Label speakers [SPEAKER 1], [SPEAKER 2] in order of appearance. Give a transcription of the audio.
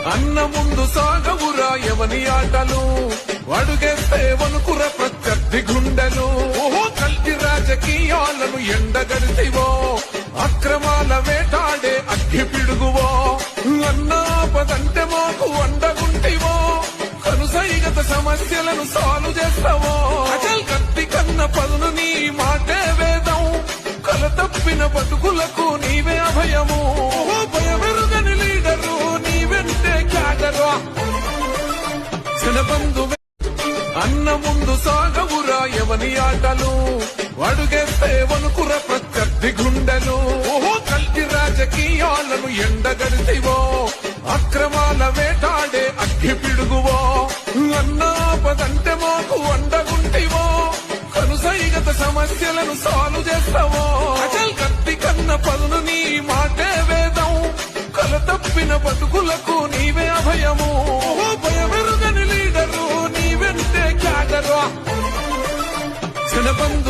[SPEAKER 1] అన్న ముందు సాగవురా ఎవని ఆటలు, అడుగేస్తే వణుకుర ప్రత్యర్థి గుండెలు. ఓహో కల్టి రాజకీయాలను ఎండగడితివో, అక్రమాల వేటాడే అగ్గి పిడుగువో. అన్న ఆపదంటే మాకు అండగుంటివో, కనుసైగత సమస్యలను సాల్వ్ చేస్తావో. అచల్ కత్తి కన్న పదును నీ మాటే వేదం, కల తప్పిన బతుకులకు నీవే అభయము. భయమెరుగని లీడరు నీ వెంటే క్యాడరు. జనబంధు అన్న ముందు సాగవురా ఎవని ఆటలు, అడుగేస్తే వణుకుర ప్రత్యర్థి గుండెలు. ఓహో కల్టి రాజకీయాలను ఎండగడితివో, అక్రమాల వేటాడే అగ్గి పిడుగువో. అన్న ఆపదంటే మాకు అండగుంటివో, కనుసైగత సమస్యలను సాల్వ్ చేస్తావో. అచల్ కత్తి కన్న పదును నీ మాటే వేదం, కల తప్పిన బతుకులకు నీవే అభయము. భయమెరుగని లీడరు నీ వెంటే క్యాడరు. జనబంధు